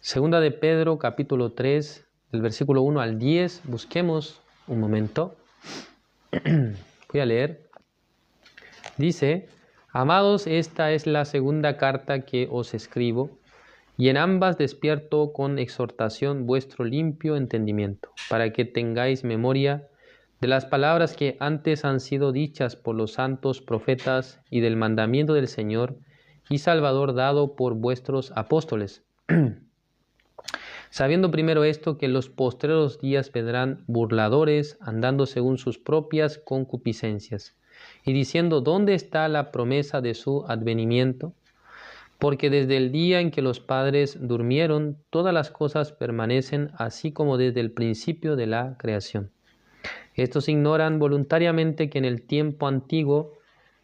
Segunda de Pedro, capítulo 3, del versículo 1 al 10. Busquemos un momento. Voy a leer. Dice: Amados, esta es la segunda carta que os escribo, y en ambas despierto con exhortación vuestro limpio entendimiento, para que tengáis memoria de las palabras que antes han sido dichas por los santos profetas y del mandamiento del Señor y Salvador dado por vuestros apóstoles. Sabiendo primero esto, que en los postreros días vendrán burladores, andando según sus propias concupiscencias, y diciendo: ¿dónde está la promesa de su advenimiento? Porque desde el día en que los padres durmieron, todas las cosas permanecen así como desde el principio de la creación. Estos ignoran voluntariamente que en el tiempo antiguo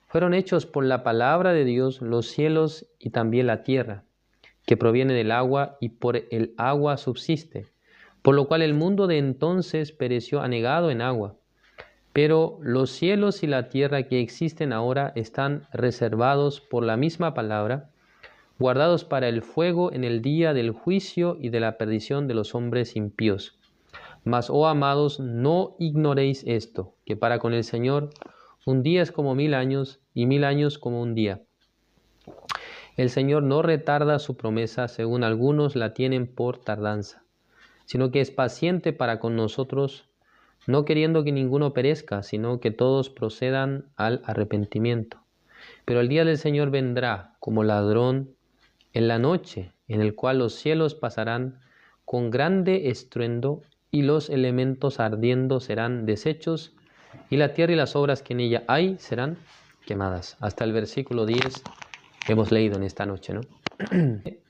fueron hechos por la palabra de Dios los cielos y también la tierra, que proviene del agua y por el agua subsiste, por lo cual el mundo de entonces pereció anegado en agua. Pero los cielos y la tierra que existen ahora están reservados por la misma palabra, guardados para el fuego en el día del juicio y de la perdición de los hombres impíos. Mas, oh amados, no ignoréis esto, que para con el Señor un día es como 1000 años, y 1000 años como un día. El Señor no retarda su promesa, según algunos la tienen por tardanza, sino que es paciente para con nosotros, no queriendo que ninguno perezca, sino que todos procedan al arrepentimiento. Pero el día del Señor vendrá como ladrón en la noche, en el cual los cielos pasarán con grande estruendo, y los elementos ardiendo serán deshechos, y la tierra y las obras que en ella hay serán quemadas. Hasta el versículo 10 hemos leído en esta noche, ¿no?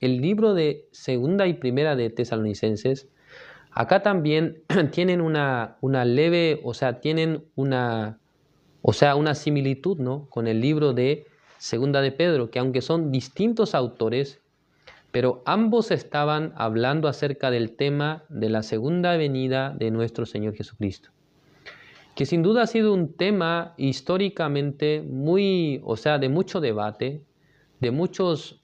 El libro de Segunda y Primera de Tesalonicenses, acá también tienen una leve, tienen una similitud, ¿no?, con el libro de Segunda de Pedro, que aunque son distintos autores, pero ambos estaban hablando acerca del tema de la segunda venida de nuestro Señor Jesucristo, que sin duda ha sido un tema históricamente muy, de mucho debate, de muchos,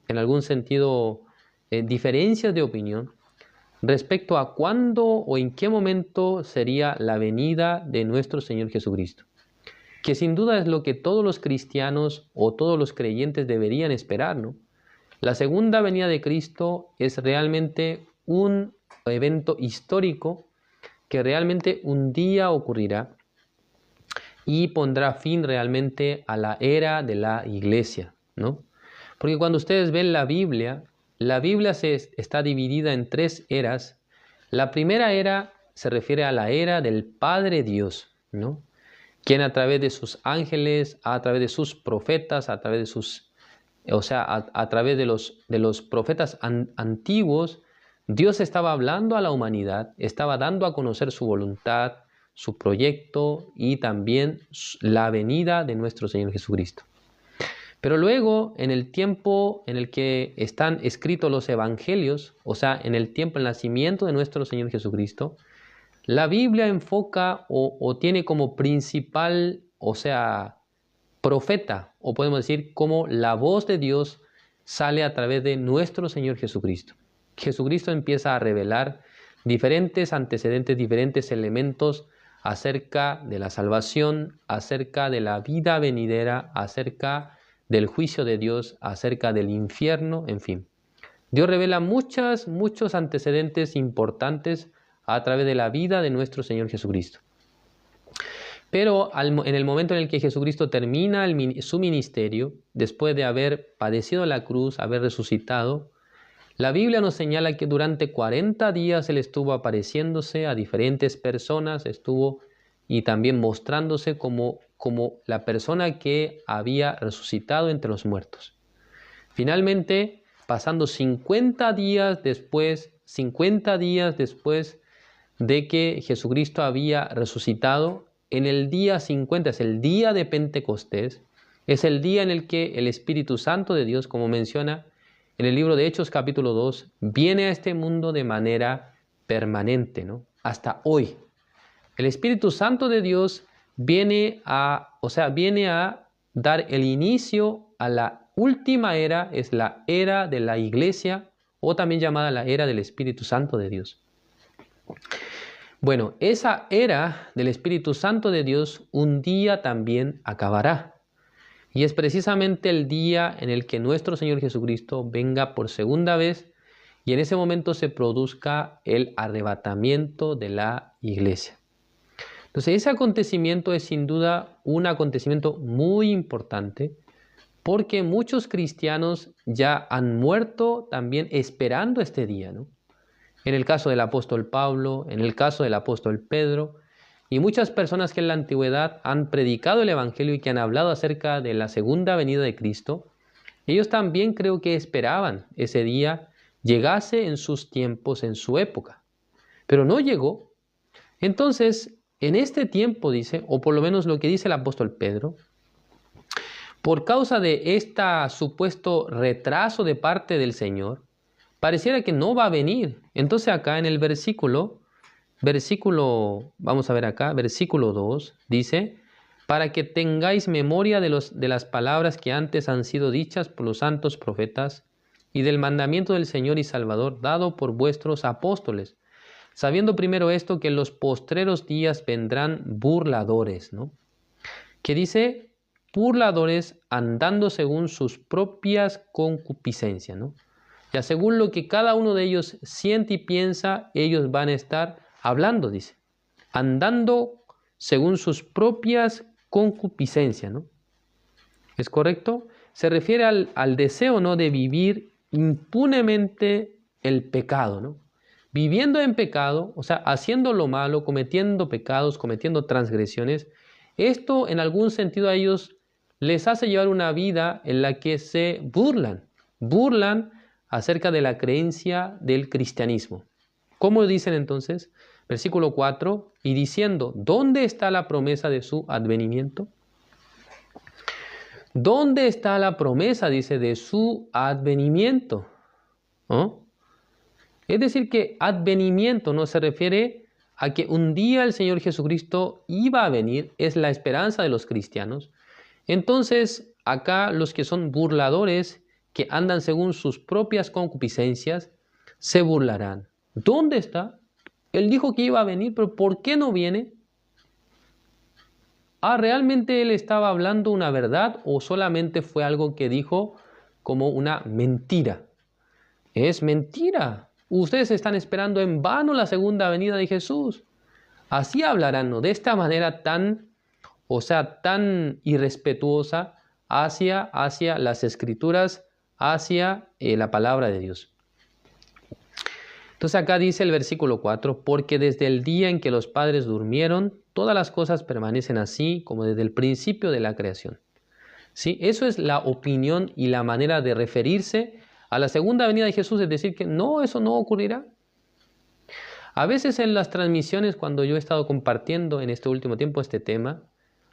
en algún sentido, diferencias de opinión respecto a cuándo o en qué momento sería la venida de nuestro Señor Jesucristo, que sin duda es lo que todos los cristianos o todos los creyentes deberían esperar, ¿no? La segunda venida de Cristo es realmente un evento histórico que realmente un día ocurrirá y pondrá fin realmente a la era de la iglesia, ¿no? Porque cuando ustedes ven la Biblia está dividida en 3 eras. La primera era se refiere a la era del Padre Dios, ¿no?, quien a través de sus ángeles, a través de sus profetas, a través de sus, a través de los profetas antiguos, Dios estaba hablando a la humanidad, estaba dando a conocer su voluntad, su proyecto y también la venida de nuestro Señor Jesucristo. Pero luego, en el tiempo en el que están escritos los evangelios, en el tiempo del nacimiento de nuestro Señor Jesucristo, la Biblia enfoca o tiene como principal, profeta, o podemos decir como la voz de Dios sale a través de nuestro Señor Jesucristo. Jesucristo empieza a revelar diferentes antecedentes, diferentes elementos acerca de la salvación, acerca de la vida venidera, acerca del juicio de Dios, acerca del infierno, en fin. Dios revela muchos antecedentes importantes a través de la vida de nuestro Señor Jesucristo. Pero en el momento en el que Jesucristo termina su ministerio, después de haber padecido la cruz, haber resucitado, la Biblia nos señala que durante 40 días Él estuvo apareciéndose a diferentes personas, y también mostrándose como la persona que había resucitado entre los muertos. Finalmente, pasando 50 días después de que Jesucristo había resucitado, en el día 50, es el día de Pentecostés, es el día en el que el Espíritu Santo de Dios, como menciona en el libro de Hechos capítulo 2, viene a este mundo de manera permanente, ¿no?, hasta hoy. El Espíritu Santo de Dios viene a dar el inicio a la última era es la era de la iglesia, o también llamada la era del Espíritu Santo de Dios. Bueno, esa era del Espíritu Santo de Dios un día también acabará. Y es precisamente el día en el que nuestro Señor Jesucristo venga por segunda vez y en ese momento se produzca el arrebatamiento de la iglesia. Entonces, ese acontecimiento es sin duda un acontecimiento muy importante porque muchos cristianos ya han muerto también esperando este día, ¿no? En el caso del apóstol Pablo, en el caso del apóstol Pedro, y muchas personas que en la antigüedad han predicado el Evangelio y que han hablado acerca de la segunda venida de Cristo, ellos también creo que esperaban ese día llegase en sus tiempos, en su época. Pero no llegó. Entonces, en este tiempo, dice, o por lo menos lo que dice el apóstol Pedro, por causa de este supuesto retraso de parte del Señor, pareciera que no va a venir. Entonces acá en el versículo, vamos a ver acá, versículo 2, dice, para que tengáis memoria de las palabras que antes han sido dichas por los santos profetas y del mandamiento del Señor y Salvador dado por vuestros apóstoles, sabiendo primero esto, que en los postreros días vendrán burladores, ¿no? Que dice, burladores andando según sus propias concupiscencias, ¿no? Ya según lo que cada uno de ellos siente y piensa, ellos van a estar hablando, dice, andando según sus propias concupiscencias, ¿no? ¿Es correcto? Se refiere al deseo, ¿no?, de vivir impunemente el pecado, ¿no? Viviendo en pecado, o sea, haciendo lo malo, cometiendo pecados, cometiendo transgresiones. Esto en algún sentido a ellos les hace llevar una vida en la que se burlan acerca de la creencia del cristianismo. ¿Cómo dicen entonces? Versículo 4, y diciendo, ¿dónde está la promesa de su advenimiento? ¿Dónde está la promesa, dice, de su advenimiento? ¿Oh? Es decir, que advenimiento no se refiere a que un día el Señor Jesucristo iba a venir, es la esperanza de los cristianos. Entonces, acá los que son burladores, que andan según sus propias concupiscencias, se burlarán. ¿Dónde está? Él dijo que iba a venir, pero ¿por qué no viene? ¿Realmente él estaba hablando una verdad o solamente fue algo que dijo como una mentira? Es mentira. Ustedes están esperando en vano la segunda venida de Jesús. Así hablarán, ¿no?, de esta manera tan irrespetuosa hacia las Escrituras, hacia la palabra de Dios. Entonces acá dice el versículo 4, porque desde el día en que los padres durmieron, todas las cosas permanecen así como desde el principio de la creación. ¿Sí? Eso es la opinión y la manera de referirse a la segunda venida de Jesús, es decir, que no, eso no ocurrirá. A veces en las transmisiones, cuando yo he estado compartiendo en este último tiempo este tema,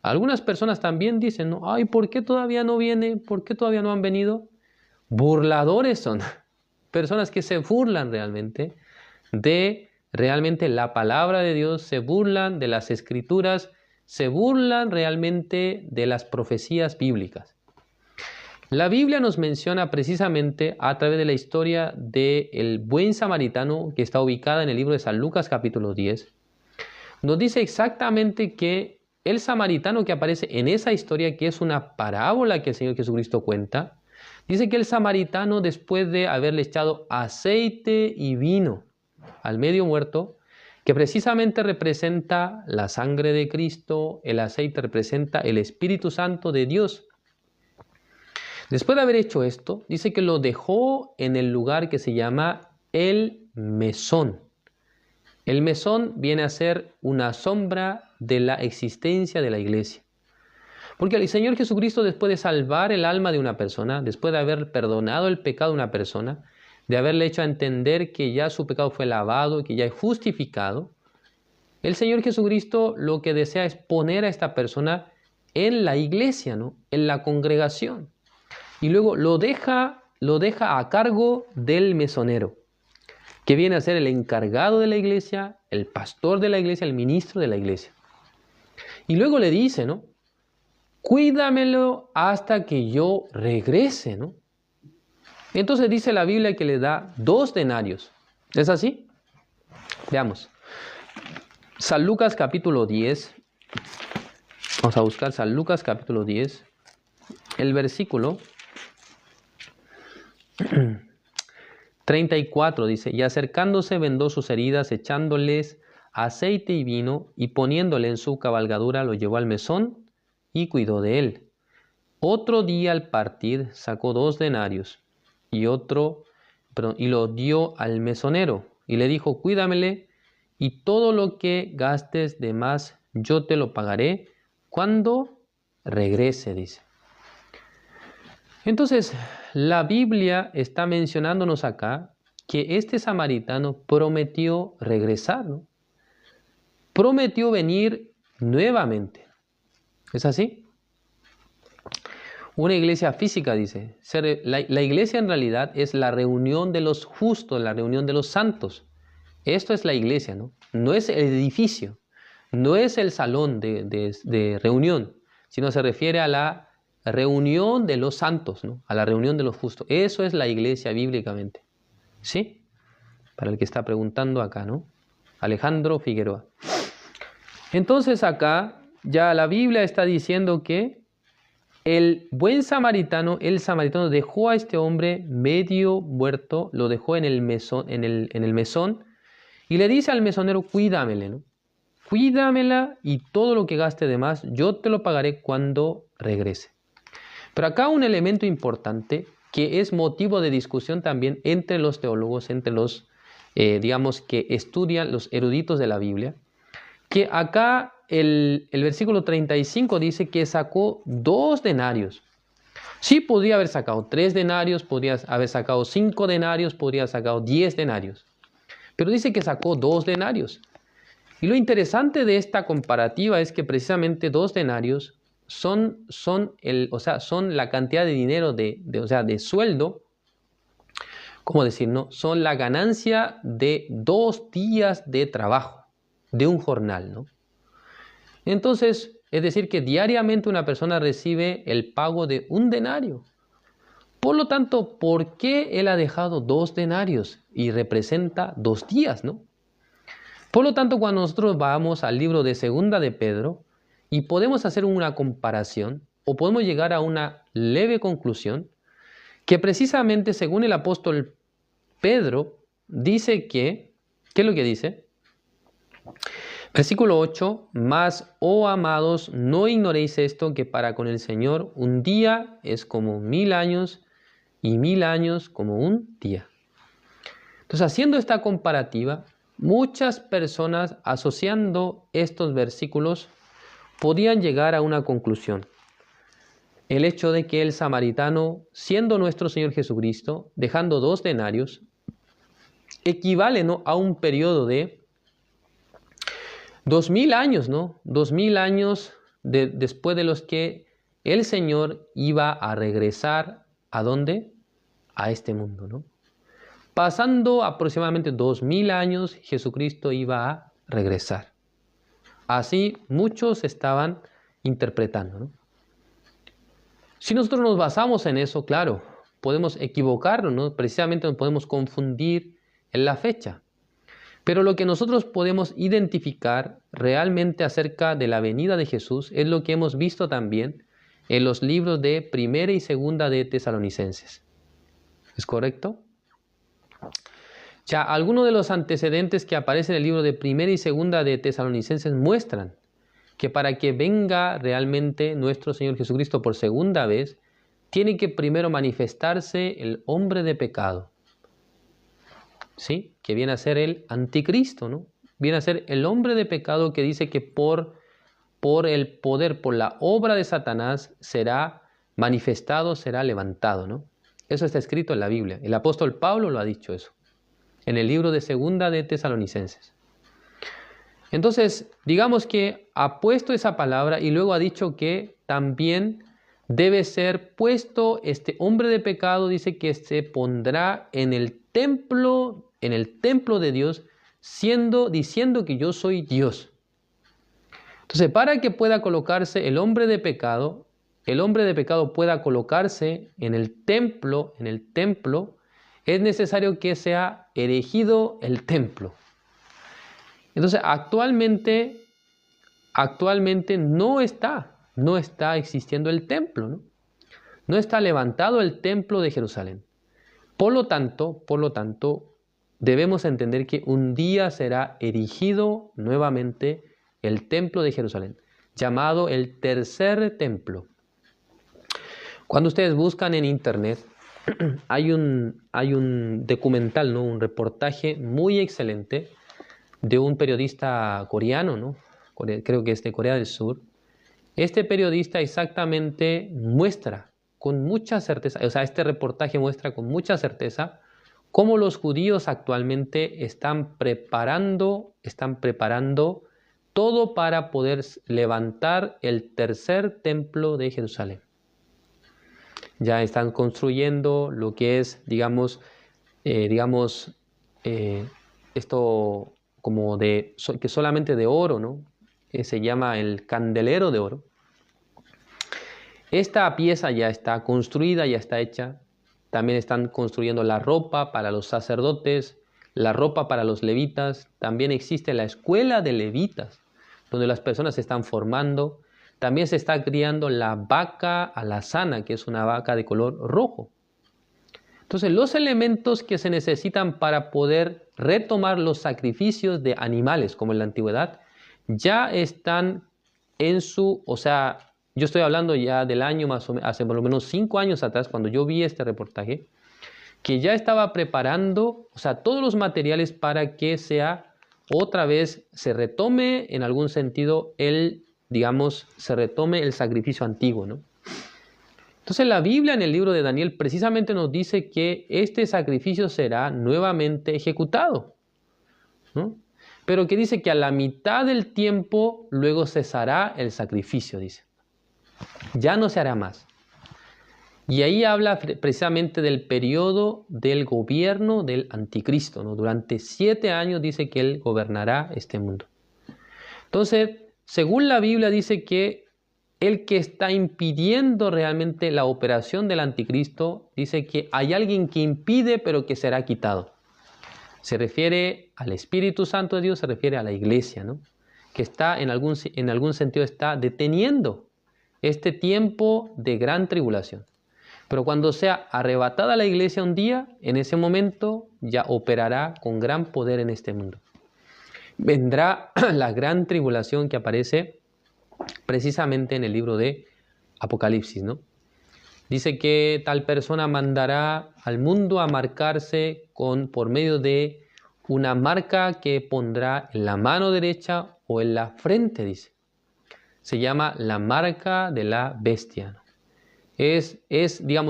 algunas personas también dicen, ¿no?, ay, ¿por qué todavía no viene? ¿Por qué todavía no han venido? Burladores son. Personas que se burlan realmente de la palabra de Dios, se burlan de las Escrituras, se burlan realmente de las profecías bíblicas. La Biblia nos menciona precisamente a través de la historia del buen samaritano que está ubicada en el libro de San Lucas capítulo 10. Nos dice exactamente que el samaritano que aparece en esa historia, que es una parábola que el Señor Jesucristo cuenta, dice que el samaritano, después de haberle echado aceite y vino al medio muerto, que precisamente representa la sangre de Cristo, el aceite representa el Espíritu Santo de Dios. Después de haber hecho esto, dice que lo dejó en el lugar que se llama el mesón. El mesón viene a ser una sombra de la existencia de la iglesia. Porque el Señor Jesucristo, después de salvar el alma de una persona, después de haber perdonado el pecado de una persona, de haberle hecho a entender que ya su pecado fue lavado, que ya es justificado, el Señor Jesucristo lo que desea es poner a esta persona en la iglesia, ¿no?, en la congregación. Y luego lo deja a cargo del mesonero, que viene a ser el encargado de la iglesia, el pastor de la iglesia, el ministro de la iglesia. Y luego le dice, ¿no?, cuídamelo hasta que yo regrese, ¿no? Entonces dice la Biblia que le da 2 denarios. ¿Es así? Veamos. San Lucas capítulo 10. Vamos a buscar San Lucas capítulo 10. El versículo 34 dice, y acercándose vendó sus heridas, echándoles aceite y vino, y poniéndole en su cabalgadura, lo llevó al mesón y cuidó de él. Otro día al partir sacó 2 denarios y lo dio al mesonero y le dijo, cuídamele y todo lo que gastes de más yo te lo pagaré cuando regrese, dice. Entonces, la Biblia está mencionándonos acá que este samaritano prometió regresar, ¿no? Prometió venir nuevamente. ¿Es así? Una iglesia física, dice. La iglesia en realidad es la reunión de los justos, la reunión de los santos. Esto es la iglesia, ¿no? No es el edificio, no es el salón de reunión, sino se refiere a la reunión de los santos, ¿no? A la reunión de los justos. Eso es la iglesia bíblicamente. ¿Sí? Para el que está preguntando acá, ¿no? Alejandro Figueroa. Entonces acá ya la Biblia está diciendo que el buen samaritano, el samaritano dejó a este hombre medio muerto, lo dejó en el mesón, y le dice al mesonero, cuídamele, ¿no? Cuídamela y todo lo que gaste de más, yo te lo pagaré cuando regrese. Pero acá un elemento importante que es motivo de discusión también entre los teólogos, entre los, digamos, que estudian los eruditos de la Biblia, que acá el versículo 35 dice que sacó 2 denarios. Sí, podría haber sacado 3 denarios, podría haber sacado 5 denarios, podría haber sacado 10 denarios. Pero dice que sacó 2 denarios. Y lo interesante de esta comparativa es que precisamente 2 denarios son la cantidad de dinero de sueldo, ¿cómo decir, no? Son la ganancia de 2 días de trabajo, de un jornal, ¿no? Entonces, es decir, que diariamente una persona recibe el pago de 1 denario. Por lo tanto, ¿por qué él ha dejado 2 denarios? Y representa 2 días, ¿no? Por lo tanto, cuando nosotros vamos al libro de Segunda de Pedro y podemos hacer una comparación o podemos llegar a una leve conclusión, que precisamente según el apóstol Pedro dice que, ¿qué es lo que dice? Versículo 8, mas, oh amados, no ignoréis esto, que para con el Señor un día es como 1000 años y 1000 años como un día. Entonces, haciendo esta comparativa, muchas personas asociando estos versículos podían llegar a una conclusión. El hecho de que el samaritano, siendo nuestro Señor Jesucristo, dejando 2 denarios, equivale, ¿no?, a un periodo de 2000 años, ¿no? 2000 años después de los que el Señor iba a regresar, ¿a dónde? A este mundo, ¿no? Pasando aproximadamente 2000 años, Jesucristo iba a regresar. Así muchos estaban interpretando, ¿no? Si nosotros nos basamos en eso, claro, podemos equivocarnos, ¿no? Precisamente nos podemos confundir en la fecha. Pero lo que nosotros podemos identificar realmente acerca de la venida de Jesús es lo que hemos visto también en los libros de Primera y Segunda de Tesalonicenses. ¿Es correcto? Ya, algunos de los antecedentes que aparecen en el libro de Primera y Segunda de Tesalonicenses muestran que para que venga realmente nuestro Señor Jesucristo por segunda vez, tiene que primero manifestarse el hombre de pecado. ¿Sí? Que viene a ser el anticristo, ¿no? Viene a ser el hombre de pecado que dice que por el poder, por la obra de Satanás, será manifestado, será levantado, ¿no? Eso está escrito en la Biblia. El apóstol Pablo lo ha dicho eso, en el libro de Segunda de Tesalonicenses. Entonces, digamos que ha puesto esa palabra y luego ha dicho que también debe ser puesto este hombre de pecado, dice que se pondrá en el templo de Dios, diciendo que yo soy Dios. Entonces, para que pueda colocarse el hombre de pecado, el hombre de pecado pueda colocarse en el templo, es necesario que sea erigido el templo. Entonces, actualmente no está existiendo el templo, ¿no? No está levantado el templo de Jerusalén. Por lo tanto, debemos entender que un día será erigido nuevamente el templo de Jerusalén, llamado el tercer templo. Cuando ustedes buscan en internet, hay un documental, ¿no? Un reportaje muy excelente de un periodista coreano, ¿no? Creo que es de Corea del Sur. Este periodista exactamente muestra con mucha certeza, este reportaje muestra con mucha certeza cómo los judíos actualmente están preparando todo para poder levantar el tercer templo de Jerusalén. Ya están construyendo lo que es, esto como que solamente de oro, ¿no? Se llama el candelero de oro. Esta pieza ya está construida, ya está hecha. También están construyendo la ropa para los sacerdotes, la ropa para los levitas. También existe la escuela de levitas, donde las personas se están formando. También se está criando la vaca alazana, que es una vaca de color rojo. Entonces, los elementos que se necesitan para poder retomar los sacrificios de animales, como en la antigüedad, ya están yo estoy hablando ya del año hace por lo menos 5 años atrás, cuando yo vi este reportaje, que ya estaba preparando, todos los materiales para que otra vez se retome en algún sentido se retome el sacrificio antiguo, ¿no? Entonces la Biblia en el libro de Daniel precisamente nos dice que este sacrificio será nuevamente ejecutado, ¿no? Pero que dice que a la mitad del tiempo luego cesará el sacrificio, dice. Ya no se hará más. Y ahí habla precisamente del periodo del gobierno del anticristo, ¿no? Durante 7 años dice que él gobernará este mundo. Entonces, según la Biblia dice que el que está impidiendo realmente la operación del anticristo, dice que hay alguien que impide pero que será quitado. Se refiere al Espíritu Santo de Dios, se refiere a la iglesia, ¿no? Que en algún sentido está deteniendo este tiempo de gran tribulación. Pero cuando sea arrebatada la iglesia un día, en ese momento ya operará con gran poder en este mundo. Vendrá la gran tribulación que aparece precisamente en el libro de Apocalipsis, ¿no? Dice que tal persona mandará al mundo a marcarse por medio de una marca que pondrá en la mano derecha o en la frente, dice. Se llama la marca de la bestia, ¿no? Es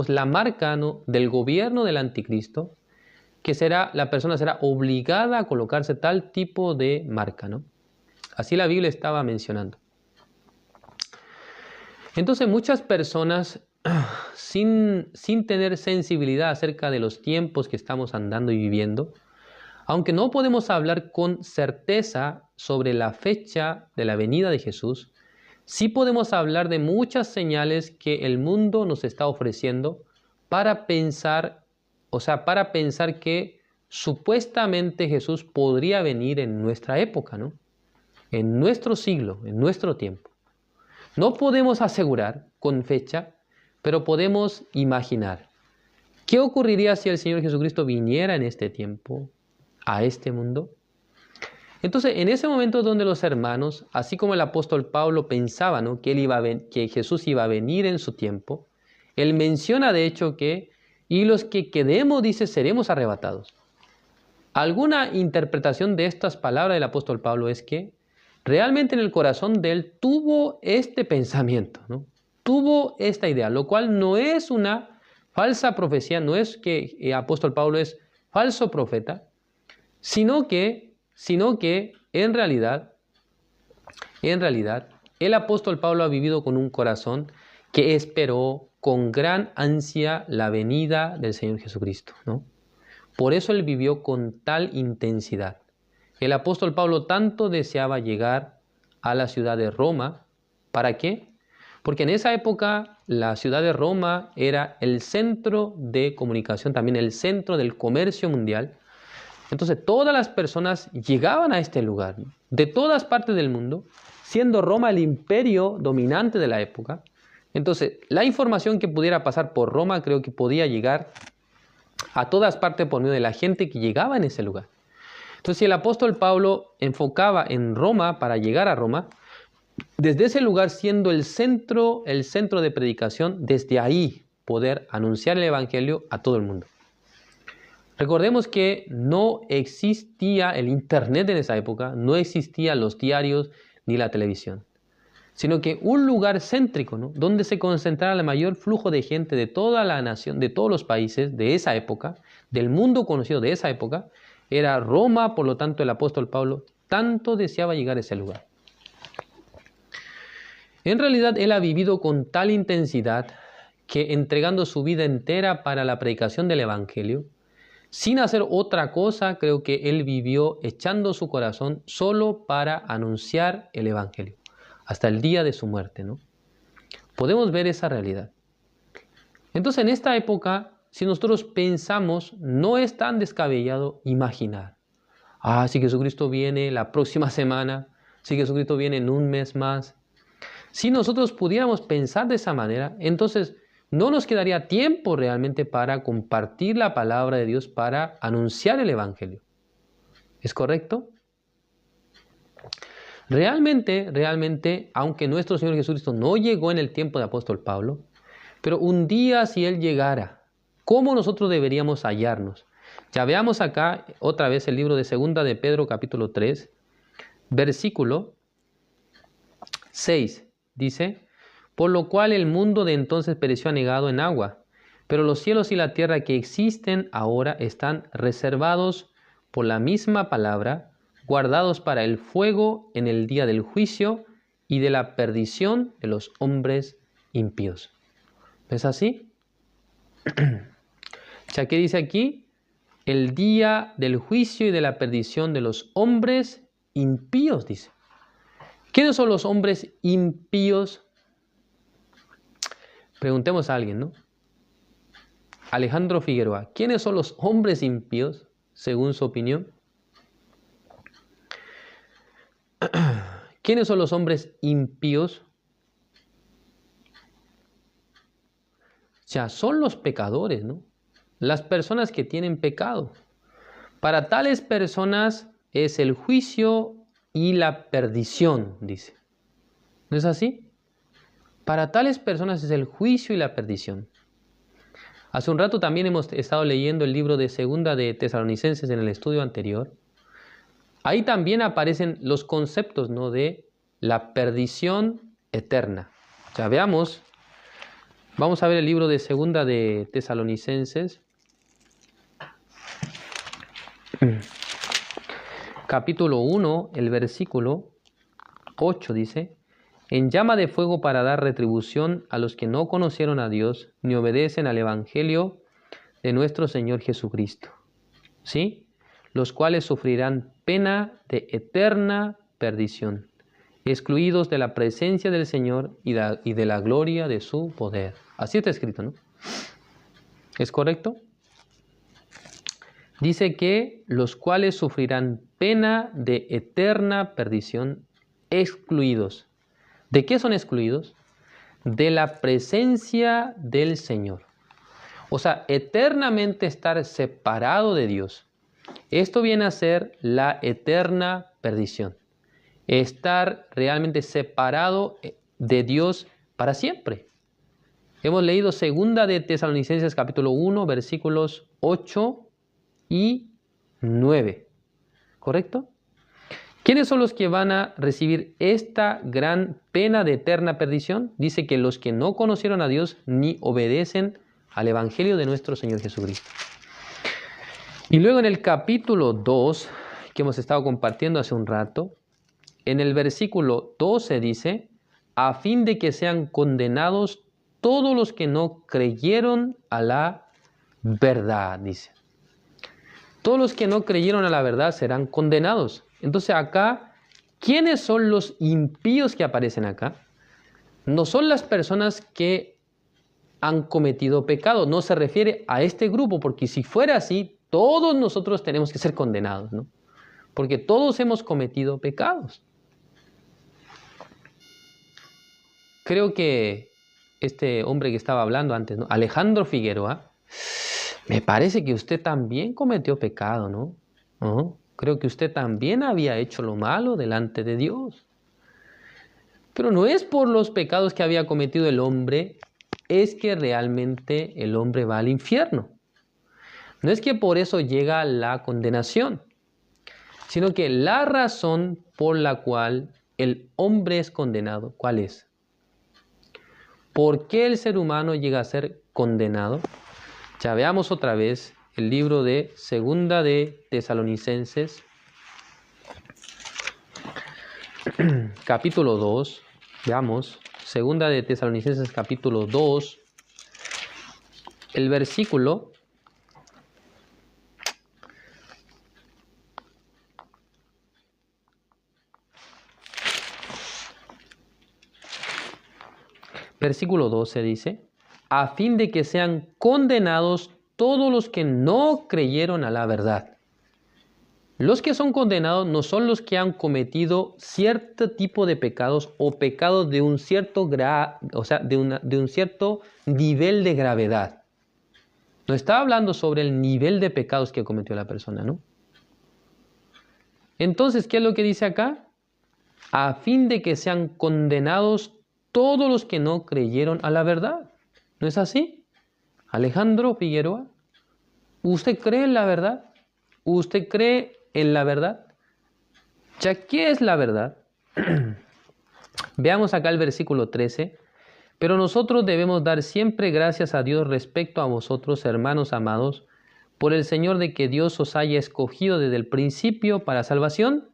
la marca, ¿no?, del gobierno del anticristo, que la persona será obligada a colocarse tal tipo de marca, ¿no? Así la Biblia estaba mencionando. Entonces muchas personas, sin tener sensibilidad acerca de los tiempos que estamos andando y viviendo, aunque no podemos hablar con certeza sobre la fecha de la venida de Jesús, sí podemos hablar de muchas señales que el mundo nos está ofreciendo para pensar que supuestamente Jesús podría venir en nuestra época, ¿no? En nuestro siglo, en nuestro tiempo. No podemos asegurar con fecha, pero podemos imaginar. ¿Qué ocurriría si el Señor Jesucristo viniera en este tiempo a este mundo? Entonces, en ese momento donde los hermanos, así como el apóstol Pablo pensaba, ¿no?, que Jesús iba a venir en su tiempo, él menciona de hecho y los que quedemos, dice, seremos arrebatados. Alguna interpretación de estas palabras del apóstol Pablo es que realmente en el corazón de él tuvo este pensamiento, ¿no? Tuvo esta idea, lo cual no es una falsa profecía, no es que el apóstol Pablo es falso profeta, sino que en realidad el apóstol Pablo ha vivido con un corazón que esperó con gran ansia la venida del Señor Jesucristo, ¿no? Por eso él vivió con tal intensidad. El apóstol Pablo tanto deseaba llegar a la ciudad de Roma. ¿Para qué? Porque en esa época la ciudad de Roma era el centro de comunicación, también el centro del comercio mundial. Entonces todas las personas llegaban a este lugar, de todas partes del mundo, siendo Roma el imperio dominante de la época. Entonces la información que pudiera pasar por Roma creo que podía llegar a todas partes por medio de la gente que llegaba en ese lugar. Entonces si el apóstol Pablo enfocaba en Roma para llegar a Roma, desde ese lugar siendo el centro de predicación, desde ahí poder anunciar el evangelio a todo el mundo. Recordemos que no existía el internet en esa época, no existían los diarios ni la televisión, sino que un lugar céntrico, ¿no?, donde se concentrara el mayor flujo de gente de toda la nación, de todos los países de esa época, del mundo conocido de esa época, era Roma. Por lo tanto el apóstol Pablo tanto deseaba llegar a ese lugar. En realidad él ha vivido con tal intensidad que, entregando su vida entera para la predicación del evangelio, sin hacer otra cosa, creo que él vivió echando su corazón solo para anunciar el evangelio, hasta el día de su muerte, ¿no? Podemos ver esa realidad. Entonces en esta época, si nosotros pensamos, no es tan descabellado imaginar: si Jesucristo viene la próxima semana, si Jesucristo viene en un mes más. Si nosotros pudiéramos pensar de esa manera, entonces no nos quedaría tiempo realmente para compartir la palabra de Dios, para anunciar el evangelio. ¿Es correcto? Realmente, aunque nuestro Señor Jesucristo no llegó en el tiempo del apóstol Pablo, pero un día si Él llegara, ¿cómo nosotros deberíamos hallarnos? Ya veamos acá otra vez el libro de Segunda de Pedro capítulo 3, versículo 6. Dice: por lo cual el mundo de entonces pereció anegado en agua, pero los cielos y la tierra que existen ahora están reservados por la misma palabra, guardados para el fuego en el día del juicio y de la perdición de los hombres impíos. ¿No es así? Ya que dice aquí, el día del juicio y de la perdición de los hombres impíos, dice. ¿Quiénes son los hombres impíos? Preguntemos a alguien, ¿no? Alejandro Figueroa, ¿quiénes son los hombres impíos, según su opinión? ¿Quiénes son los hombres impíos? Ya son los pecadores, ¿no? Las personas que tienen pecado. Para tales personas es el juicio y la perdición, dice. ¿No es así? Para tales personas es el juicio y la perdición. Hace un rato también hemos estado leyendo el libro de Segunda de Tesalonicenses en el estudio anterior. Ahí también aparecen los conceptos, ¿no?, de la perdición eterna. Ya veamos, vamos a ver el libro de Segunda de Tesalonicenses, capítulo 1, el versículo 8 dice: en llama de fuego para dar retribución a los que no conocieron a Dios ni obedecen al evangelio de nuestro Señor Jesucristo, ¿sí?, los cuales sufrirán pena de eterna perdición, excluidos de la presencia del Señor y de la gloria de su poder. Así está escrito, ¿no? ¿Es correcto? Dice que los cuales sufrirán pena de eterna perdición, excluidos. ¿De qué son excluidos? De la presencia del Señor. O sea, eternamente estar separado de Dios. Esto viene a ser la eterna perdición. Estar realmente separado de Dios para siempre. Hemos leído Segunda de Tesalonicenses capítulo 1, versículos 8 y 9. ¿Correcto? ¿Quiénes son los que van a recibir esta gran pena de eterna perdición? Dice que los que no conocieron a Dios ni obedecen al evangelio de nuestro Señor Jesucristo. Y luego en el capítulo 2, que hemos estado compartiendo hace un rato, en el versículo 12 dice: a fin de que sean condenados todos los que no creyeron a la verdad, dice. Todos los que no creyeron a la verdad serán condenados. Entonces acá, ¿quiénes son los impíos que aparecen acá? no son las personas que han cometido pecado. No se refiere a este grupo, porque si fuera así, todos nosotros tenemos que ser condenados, ¿no? Porque todos hemos cometido pecados. Creo que este hombre que estaba hablando antes, ¿no? Alejandro Figueroa, me parece que usted también cometió pecado, ¿no? Creo que usted también había hecho lo malo delante de Dios. Pero no es por los pecados que había cometido el hombre, es que realmente el hombre va al infierno. No es que por eso llega la condenación, sino que la razón por la cual el hombre es condenado, ¿cuál es? ¿Por qué el ser humano llega a ser condenado? Ya veamos otra vez el libro de Segunda de Tesalonicenses, capítulo 2. Veamos, Segunda de Tesalonicenses, capítulo 2, el versículo 12 dice, a fin de que sean condenados todos los que no creyeron a la verdad. Los que son condenados no son los que han cometido cierto tipo de pecados o pecados de un cierto de un cierto nivel de gravedad. No está hablando sobre el nivel de pecados que cometió la persona, ¿no? Entonces, ¿qué es lo que dice acá? A fin de que sean condenados todos los que no creyeron a la verdad. ¿No es así? Alejandro Figueroa, ¿usted cree en la verdad? ¿Usted cree en la verdad? ¿Ya qué es la verdad? Veamos acá el versículo 13. Pero nosotros debemos dar siempre gracias a Dios respecto a vosotros, hermanos amados, por el Señor, de que Dios os haya escogido desde el principio para salvación,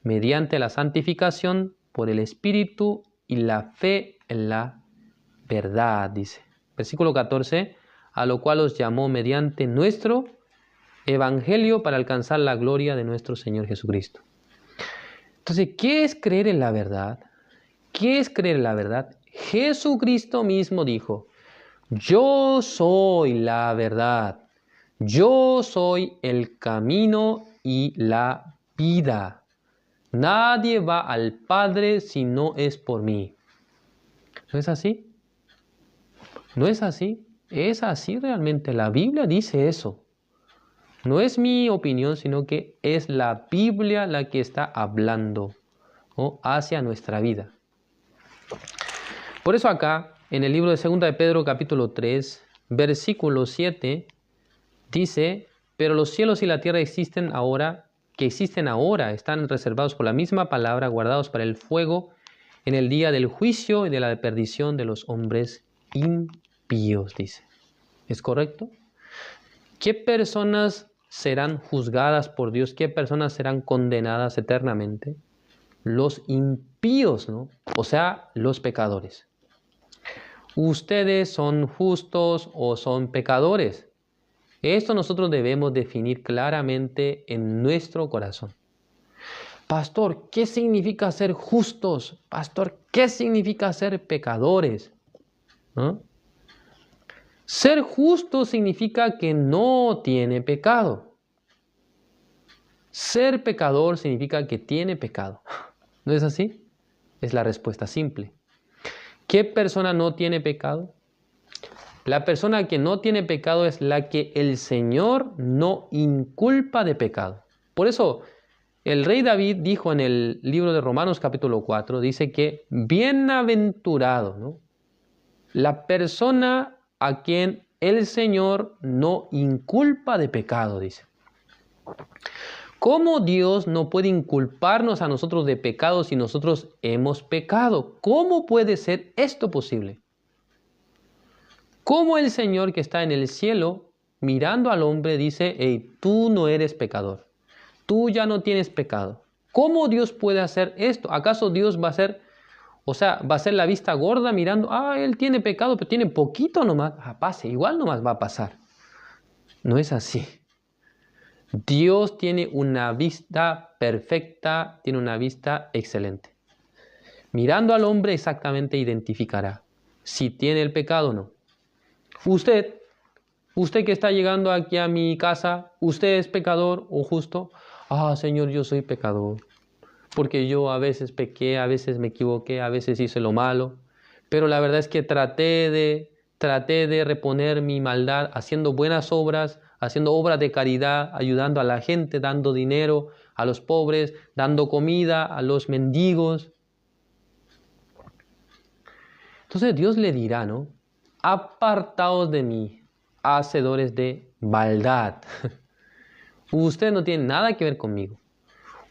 mediante la santificación por el Espíritu y la fe en la verdad, dice. Versículo 14, a lo cual os llamó mediante nuestro Evangelio para alcanzar la gloria de nuestro Señor Jesucristo. Entonces, ¿qué es creer en la verdad? ¿Qué es creer en la verdad? Jesucristo mismo dijo, yo soy la verdad, yo soy el camino y la vida. Nadie va al Padre si no es por mí. ¿No es así? ¿No es así? Es así realmente. La Biblia dice eso. No es mi opinión, sino que es la Biblia la que está hablando, ¿no?, hacia nuestra vida. Por eso acá, en el libro de 2 de Pedro, capítulo 3, versículo 7, dice, pero los cielos y la tierra existen ahora, están reservados por la misma palabra, guardados para el fuego en el día del juicio y de la perdición de los hombres impíos, dice. ¿Es correcto? ¿Qué personas serán juzgadas por Dios? ¿Qué personas serán condenadas eternamente? Los impíos, ¿no? O sea, los pecadores. ¿Ustedes son justos o son pecadores? Esto nosotros debemos definir claramente en nuestro corazón. Pastor, ¿qué significa ser justos? Pastor, ¿qué significa ser pecadores? ¿No? Ser justo significa que no tiene pecado. Ser pecador significa que tiene pecado. ¿No es así? Es la respuesta simple. ¿Qué persona no tiene pecado? La persona que no tiene pecado es la que el Señor no inculpa de pecado. Por eso, el rey David dijo en el libro de Romanos capítulo 4, dice que bienaventurado, ¿no?, la persona a quien el Señor no inculpa de pecado, dice. ¿Cómo Dios no puede inculparnos a nosotros de pecado si nosotros hemos pecado? ¿Cómo puede ser esto posible? ¿Cómo el Señor que está en el cielo, mirando al hombre, dice, hey, tú no eres pecador, tú ya no tienes pecado? ¿Cómo Dios puede hacer esto? ¿Acaso Dios va a ser, va a ser la vista gorda mirando, él tiene pecado, pero tiene poquito nomás, pase, igual nomás va a pasar? No es así. Dios tiene una vista perfecta, tiene una vista excelente. mirando al hombre exactamente identificará si tiene el pecado o no. Usted que está llegando aquí a mi casa, ¿usted es pecador o justo? Ah, Señor, yo soy pecador, porque yo a veces pequé, a veces me equivoqué, a veces hice lo malo, pero la verdad es que traté de reponer mi maldad haciendo buenas obras, haciendo obras de caridad, ayudando a la gente, dando dinero a los pobres, dando comida a los mendigos. Entonces Dios le dirá, ¿no? Apartaos de mí, hacedores de maldad. Ustedes no tienen nada que ver conmigo.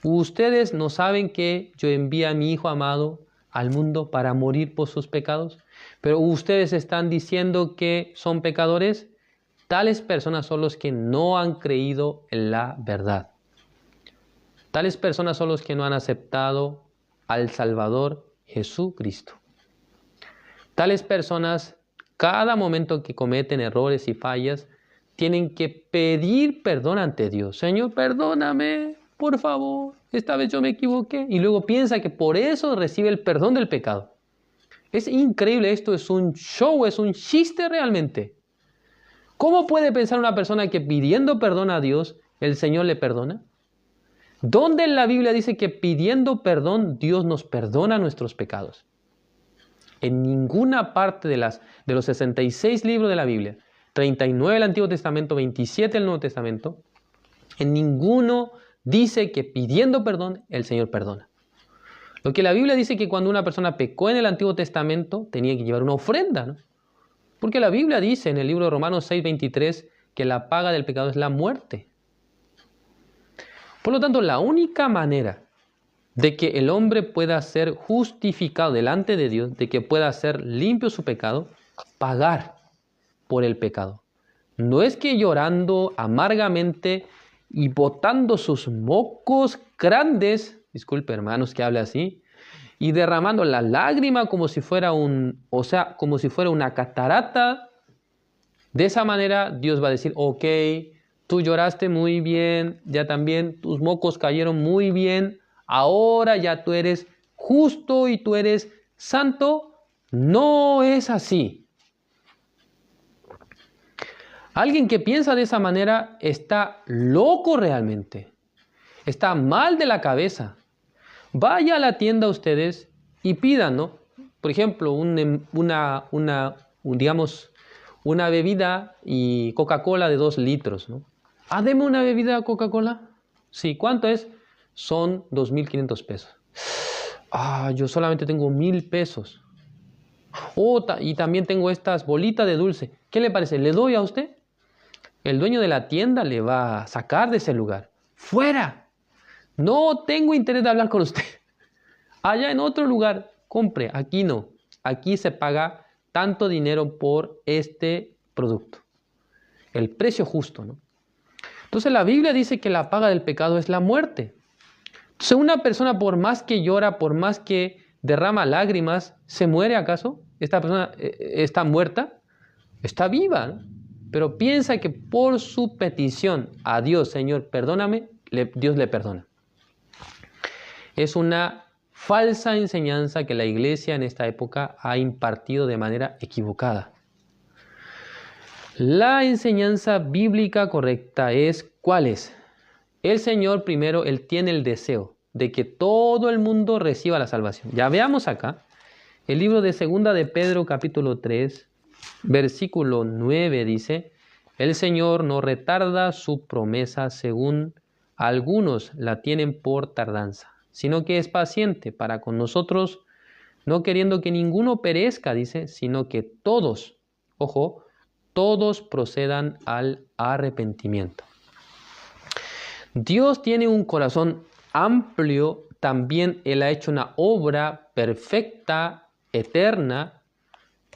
Ustedes no saben que yo envié a mi Hijo amado al mundo para morir por sus pecados, pero ustedes están diciendo que son pecadores. Tales personas son los que no han creído en la verdad. Tales personas son los que no han aceptado al Salvador Jesucristo. Tales personas, cada momento que cometen errores y fallas, tienen que pedir perdón ante Dios. Señor, perdóname, por favor, esta vez yo me equivoqué. Y luego piensa que por eso recibe el perdón del pecado. Es increíble, esto es un show, es un chiste realmente. ¿Cómo puede pensar una persona que pidiendo perdón a Dios, el Señor le perdona? ¿Dónde en la Biblia dice que pidiendo perdón Dios nos perdona nuestros pecados? En ninguna parte de los 66 libros de la Biblia, 39 del Antiguo Testamento, 27 del Nuevo Testamento, en ninguno dice que pidiendo perdón el Señor perdona. Lo que la Biblia dice que cuando una persona pecó en el Antiguo Testamento tenía que llevar una ofrenda, ¿no? Porque la Biblia dice en el libro de Romanos 6:23 que la paga del pecado es la muerte. Por lo tanto, la única manera de que el hombre pueda ser justificado delante de Dios, de que pueda ser limpio su pecado, pagar por el pecado. No es que llorando amargamente y botando sus mocos grandes, disculpe hermanos que hable así, y derramando la lágrima como si fuera como si fuera una catarata. De esa manera Dios va a decir, ok, tú lloraste muy bien, ya también tus mocos cayeron muy bien, ahora ya tú eres justo y tú eres santo. No es así. Alguien que piensa de esa manera está loco realmente. Está mal de la cabeza. Vaya a la tienda ustedes y pidan, ¿no? Por ejemplo, digamos, una bebida y Coca-Cola de 2 litros, ¿no? Ah, deme una bebida Coca-Cola. Sí, ¿cuánto es? Son 2.500 pesos. Ah, yo solamente tengo 1.000 pesos. Oh, y también tengo estas bolitas de dulce. ¿Qué le parece? ¿Le doy a usted? El dueño de la tienda le va a sacar de ese lugar. ¡Fuera! No tengo interés de hablar con usted. Allá en otro lugar, compre. Aquí no. Aquí se paga tanto dinero por este producto. El precio justo, ¿no? Entonces la Biblia dice que la paga del pecado es la muerte. Entonces una persona por más que llora, por más que derrama lágrimas, ¿se muere acaso? ¿Esta persona está muerta? Está viva, ¿no? Pero piensa que por su petición a Dios, Señor, perdóname, Dios le perdona. Es una falsa enseñanza que la iglesia en esta época ha impartido de manera equivocada. La enseñanza bíblica correcta es, ¿cuál es? El Señor primero, Él tiene el deseo de que todo el mundo reciba la salvación. Ya veamos acá, el libro de 2 de Pedro capítulo 3, versículo 9 dice, el Señor no retarda su promesa según algunos la tienen por tardanza, sino que es paciente para con nosotros, no queriendo que ninguno perezca, dice, sino que todos, ojo, todos procedan al arrepentimiento. Dios tiene un corazón amplio, también Él ha hecho una obra perfecta, eterna,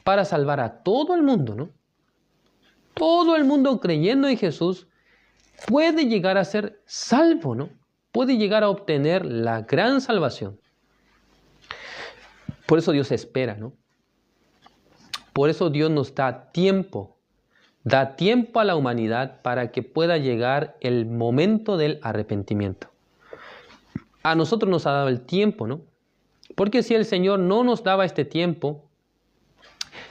para salvar a todo el mundo, ¿no? Todo el mundo creyendo en Jesús puede llegar a ser salvo, ¿no? Puede llegar a obtener la gran salvación. Por eso Dios espera, ¿no? Por eso Dios nos da tiempo a la humanidad para que pueda llegar el momento del arrepentimiento. A nosotros nos ha dado el tiempo, ¿no? Porque si el Señor no nos daba este tiempo,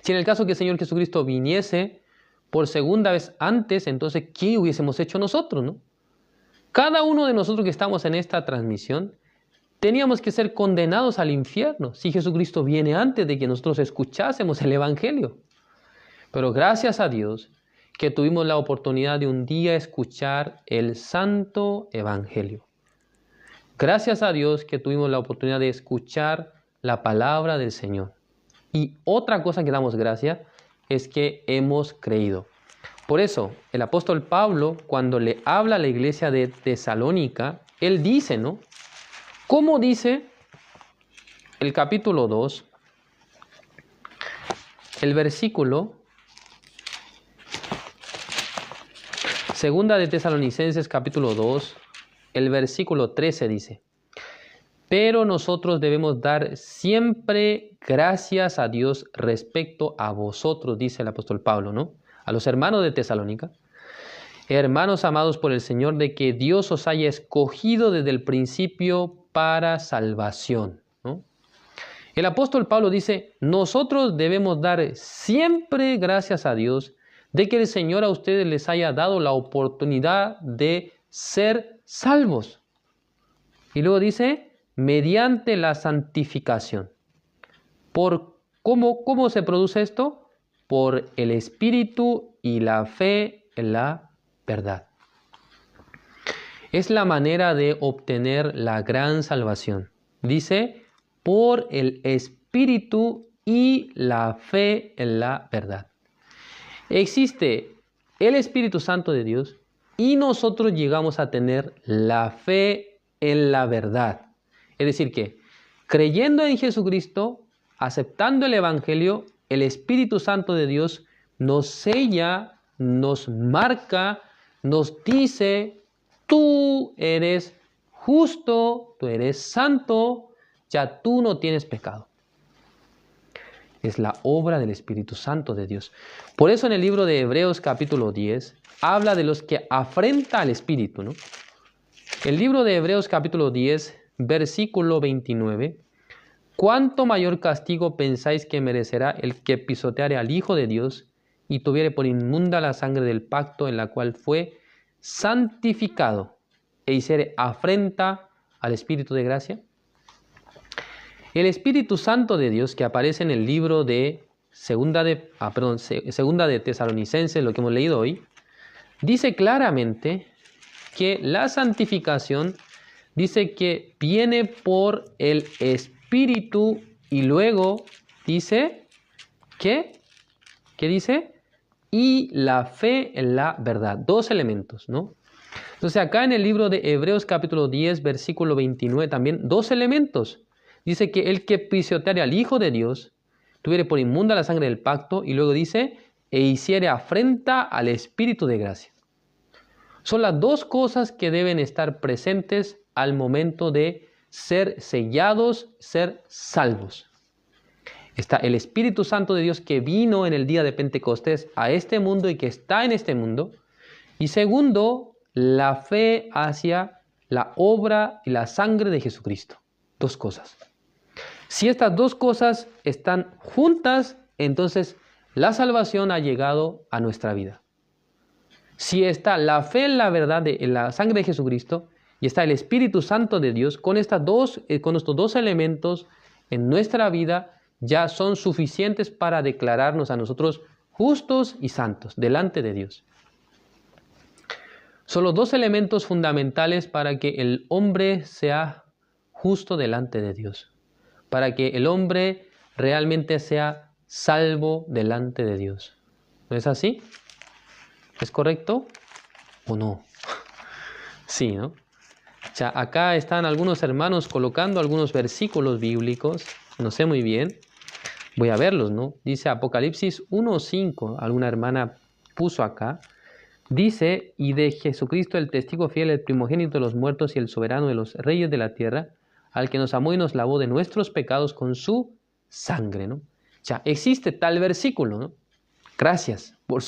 si en el caso que el Señor Jesucristo viniese por segunda vez antes, entonces, ¿qué hubiésemos hecho nosotros, no? Cada uno de nosotros que estamos en esta transmisión, teníamos que ser condenados al infierno si Jesucristo viene antes de que nosotros escuchásemos el Evangelio. Pero gracias a Dios que tuvimos la oportunidad de un día escuchar el Santo Evangelio. Gracias a Dios que tuvimos la oportunidad de escuchar la palabra del Señor. Y otra cosa que damos gracias es que hemos creído. Por eso, el apóstol Pablo, cuando le habla a la iglesia de Tesalónica, él dice, ¿no? ¿Cómo dice el capítulo 2, el versículo, segunda de Tesalonicenses capítulo 2, el versículo 13 dice: pero nosotros debemos dar siempre gracias a Dios respecto a vosotros, dice el apóstol Pablo, ¿no? A los hermanos de Tesalónica. Hermanos amados por el Señor, de que Dios os haya escogido desde el principio para salvación, ¿no? El apóstol Pablo dice, nosotros debemos dar siempre gracias a Dios de que el Señor a ustedes les haya dado la oportunidad de ser salvos. Y luego dice, mediante la santificación. ¿Cómo se produce esto? Por el Espíritu y la fe en la verdad. Es la manera de obtener la gran salvación. Dice, por el Espíritu y la fe en la verdad. Existe el Espíritu Santo de Dios y nosotros llegamos a tener la fe en la verdad. Es decir que, creyendo en Jesucristo, aceptando el Evangelio, el Espíritu Santo de Dios nos sella, nos marca, nos dice, tú eres justo, tú eres santo, ya tú no tienes pecado. Es la obra del Espíritu Santo de Dios. Por eso en el libro de Hebreos capítulo 10, habla de los que afrenta al Espíritu, ¿no? El libro de Hebreos capítulo 10, versículo 29, ¿cuánto mayor castigo pensáis que merecerá el que pisoteare al Hijo de Dios y tuviere por inmunda la sangre del pacto en la cual fue santificado e hiciere afrenta al Espíritu de gracia? El Espíritu Santo de Dios que aparece en el libro de Segunda de Tesalonicenses, lo que hemos leído hoy, dice claramente que la santificación dice que viene por el Espíritu y luego dice ¿qué dice? Y la fe en la verdad. Dos elementos, ¿no? Entonces acá en el libro de Hebreos capítulo 10, versículo 29 también, dos elementos. Dice que el que pisoteare al Hijo de Dios tuviere por inmunda la sangre del pacto y luego dice, e hiciere afrenta al Espíritu de gracia. Son las dos cosas que deben estar presentes al momento de ser sellados, ser salvos. Está el Espíritu Santo de Dios que vino en el día de Pentecostés a este mundo y que está en este mundo. Y segundo, la fe hacia la obra y la sangre de Jesucristo. Dos cosas. Si estas dos cosas están juntas, entonces la salvación ha llegado a nuestra vida. Si está la fe en la verdad en la sangre de Jesucristo y está el Espíritu Santo de Dios, con estos dos elementos en nuestra vida ya son suficientes para declararnos a nosotros justos y santos delante de Dios. Son los dos elementos fundamentales para que el hombre sea justo delante de Dios, para que el hombre realmente sea salvo delante de Dios. ¿No es así? ¿Es correcto o no? Sí, ¿no? O sea, acá están algunos hermanos colocando algunos versículos bíblicos, no sé muy bien, voy a verlos, ¿no? Dice Apocalipsis 1:5, alguna hermana puso acá, dice, y de Jesucristo el testigo fiel, el primogénito de los muertos y el soberano de los reyes de la tierra, al que nos amó y nos lavó de nuestros pecados con su sangre, ¿no? O sea, existe tal versículo, ¿no? Gracias por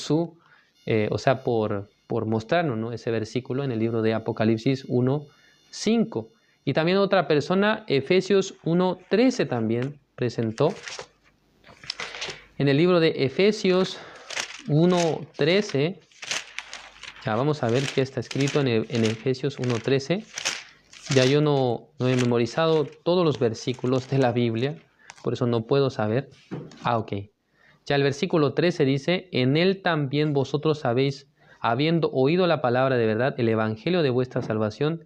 por mostrarnos, ¿no? Ese versículo en el libro de Apocalipsis 1:5. Y también otra persona, Efesios 1:13 también presentó. En el libro de Efesios 1:13, ya vamos a ver qué está escrito en Efesios 1:13. Ya yo no he memorizado todos los versículos de la Biblia, por eso no puedo saber. Ok. Ya el versículo 13 dice, en él también vosotros habéis, habiendo oído la palabra de verdad, el evangelio de vuestra salvación,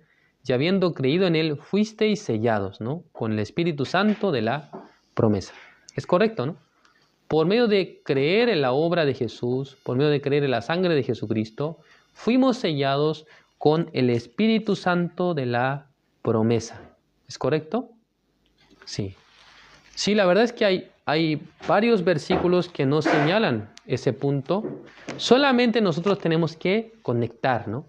y habiendo creído en él, fuisteis sellados, ¿no? Con el Espíritu Santo de la promesa. Es correcto, ¿no? Por medio de creer en la obra de Jesús, por medio de creer en la sangre de Jesucristo, fuimos sellados con el Espíritu Santo de la promesa. ¿Es correcto? Sí. Sí, la verdad es que hay varios versículos que nos señalan ese punto. Solamente nosotros tenemos que conectar, ¿no?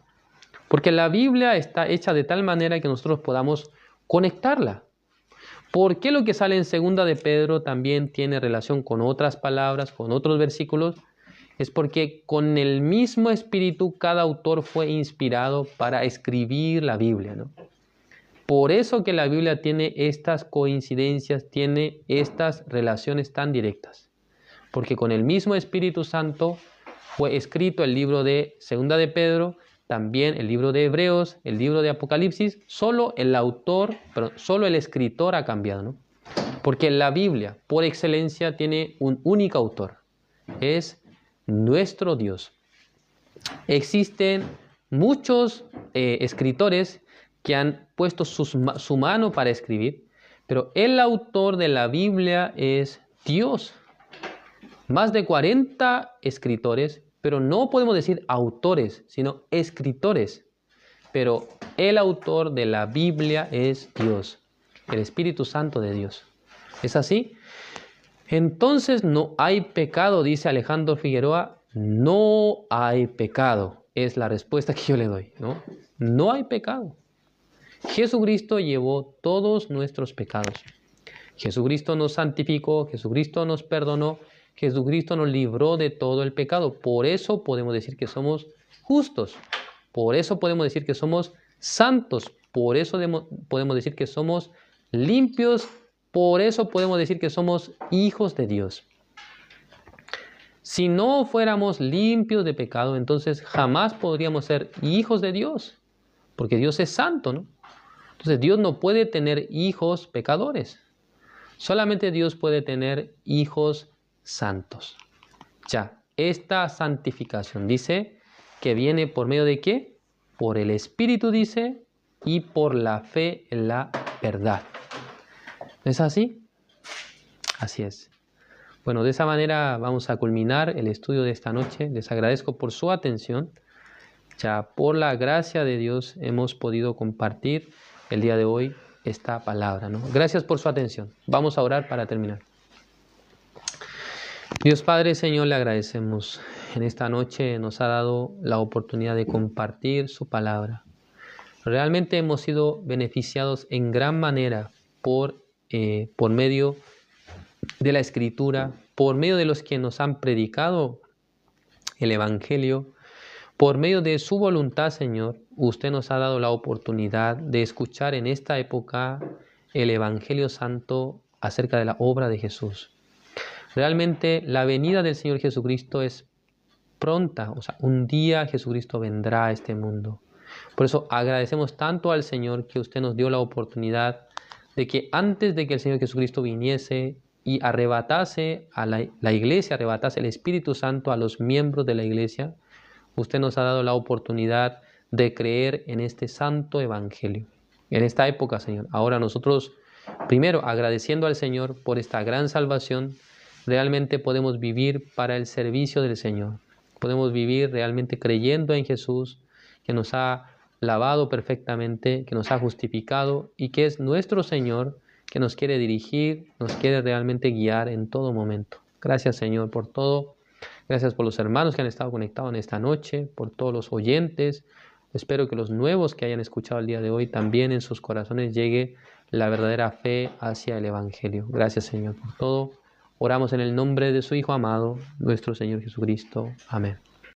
Porque la Biblia está hecha de tal manera que nosotros podamos conectarla. ¿Por qué lo que sale en 2 de Pedro también tiene relación con otras palabras, con otros versículos? Es porque con el mismo espíritu cada autor fue inspirado para escribir la Biblia, ¿no? Por eso que la Biblia tiene estas coincidencias, tiene estas relaciones tan directas. Porque con el mismo Espíritu Santo fue escrito el libro de 2 de Pedro, también el libro de Hebreos, el libro de Apocalipsis. Solo el escritor ha cambiado, ¿no? Porque la Biblia, por excelencia, tiene un único autor. Es nuestro Dios. Existen muchos escritores que han puesto su mano para escribir, pero el autor de la Biblia es Dios. Más de 40 escritores, pero no podemos decir autores, sino escritores. Pero el autor de la Biblia es Dios, el Espíritu Santo de Dios. ¿Es así? Entonces no hay pecado, dice Alejandro Figueroa. No hay pecado, es la respuesta que yo le doy, ¿no? No hay pecado. Jesucristo llevó todos nuestros pecados. Jesucristo nos santificó, Jesucristo nos perdonó, Jesucristo nos libró de todo el pecado. Por eso podemos decir que somos justos. Por eso podemos decir que somos santos. Por eso podemos decir que somos limpios. Por eso podemos decir que somos hijos de Dios. Si no fuéramos limpios de pecado, entonces jamás podríamos ser hijos de Dios. Porque Dios es santo, ¿no? Entonces Dios no puede tener hijos pecadores. Solamente Dios puede tener hijos santos. Ya, esta santificación dice que viene por medio de ¿qué? Por el Espíritu, dice, y por la fe en la verdad. ¿No es así? Así es. Bueno, de esa manera vamos a culminar el estudio de esta noche. Les agradezco por su atención. Ya por la gracia de Dios hemos podido compartir el día de hoy esta palabra, ¿no? Gracias por su atención. Vamos a orar para terminar. Dios Padre, Señor, le agradecemos. En esta noche nos ha dado la oportunidad de compartir su palabra. Realmente hemos sido beneficiados en gran manera por medio de la Escritura, por medio de los que nos han predicado el Evangelio. Por medio de su voluntad, Señor, usted nos ha dado la oportunidad de escuchar en esta época el Evangelio Santo acerca de la obra de Jesús. Realmente la venida del Señor Jesucristo es pronta, o sea, un día Jesucristo vendrá a este mundo. Por eso agradecemos tanto al Señor que usted nos dio la oportunidad de que antes de que el Señor Jesucristo viniese y arrebatase a la iglesia, arrebatase el Espíritu Santo a los miembros de la iglesia, usted nos ha dado la oportunidad de creer en este santo evangelio. En esta época, Señor, ahora nosotros, primero agradeciendo al Señor por esta gran salvación, realmente podemos vivir para el servicio del Señor. Podemos vivir realmente creyendo en Jesús, que nos ha lavado perfectamente, que nos ha justificado y que es nuestro Señor, que nos quiere dirigir, nos quiere realmente guiar en todo momento. Gracias, Señor, por todo. Gracias por los hermanos que han estado conectados en esta noche, por todos los oyentes. Espero que los nuevos que hayan escuchado el día de hoy también en sus corazones llegue la verdadera fe hacia el Evangelio. Gracias, Señor, por todo. Oramos en el nombre de su Hijo amado, nuestro Señor Jesucristo. Amén.